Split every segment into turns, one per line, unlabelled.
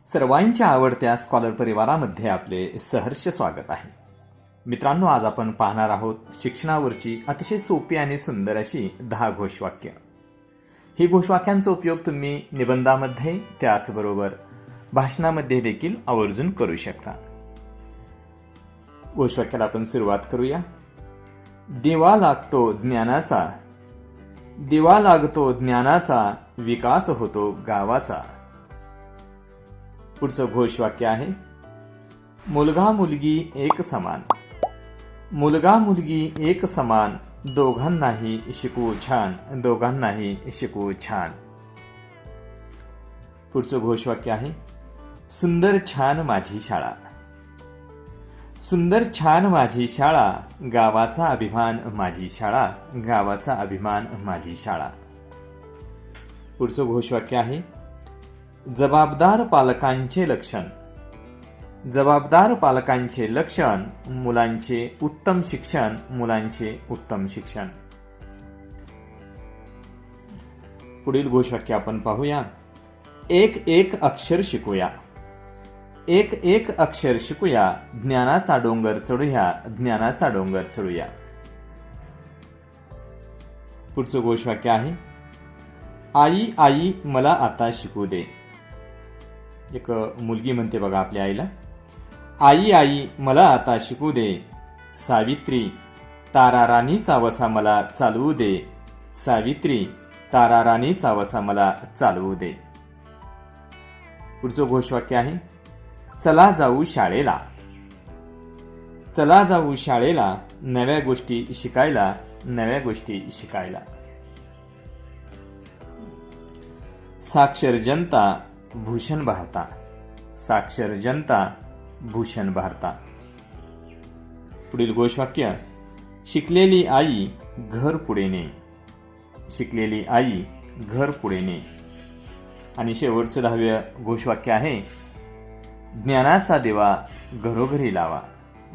सर्वांच्या आवडत्या स्कॉलर परिवारामध्ये आपले सहर्ष स्वागत आहे. मित्रांनो, आज आपण पाहणार आहोत शिक्षणावरची अतिशय सोपी आणि सुंदर अशी 10 घोषवाक्य. ही घोषवाक्यांचा उपयोग तुम्ही निबंधामध्ये त्याचबरोबर भाषणामध्ये देखील आवर्जून करू शकता. घोषवाक्याला आपण सुरुवात करूया. दिवा लागतो ज्ञानाचा, दिवा लागतो ज्ञानाचा, विकास होतो गावाचा. पुढचं घोषवाक्य आहे मुलगा मुलगी एक समान, मुलगा मुलगी एक समान, दोघांनाही शिकवू छान, दोघांनाही शिकवू छान. पुढचं घोषवाक्य आहे सुंदर छान माझी शाळा, सुंदर छान माझी शाळा, गावाचा अभिमान माझी शाळा, गावाचा अभिमान माझी शाळा. पुढचं घोषवाक्य आहे जबाबदार पालकांचे लक्षण, जबाबदार पालकांचे लक्षण, मुलांचे उत्तम शिक्षण, मुलांचे उत्तम शिक्षण. पुढील घोषवाक्य आपण पाहूया. एक एक अक्षर शिकूया, एक एक अक्षर शिकूया, ज्ञानाचा डोंगर चढूया, ज्ञानाचा डोंगर चढूया. पुढचं घोषवाक्य आहे आई आई मला आता शिकू दे. एक मुलगी म्हणते बघा आपल्या आईला, आई आई मला आता शिकू दे, सावित्री तारा राणीचा वसा मला चालवू दे, सावित्री तारा राणीचा वसा मला चालवू दे. पुढचं घोषवाक्य आहे चला जाऊ शाळेला, चला जाऊ शाळेला, नव्या गोष्टी शिकायला, नव्या गोष्टी शिकायला. साक्षर जनता भूषण भारता, साक्षर जनता भूषण भारता. पुढील घोषवाक्य शिकलेली आई घर पुढे ने, शिकलेली आई घर पुढे ने. आणि शेवटचं 10वे घोषवाक्य आहे ज्ञानाचा दिवा घरोघरी लावा,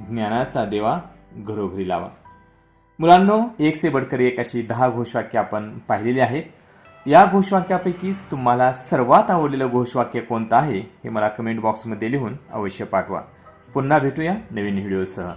ज्ञानाचा दिवा घरोघरी लावा. मुलांनो, एक से बढ़कर एक अशी 10 घोषवाक्य आपण पाहिलेली आहेत. या घोषवाक्यापैकीच तुम्हाला सर्वात आवडलेलं घोषवाक्य कोणतं आहे हे मला कमेंट बॉक्समध्ये लिहून अवश्य पाठवा. पुन्हा भेटूया नवीन व्हिडिओसह.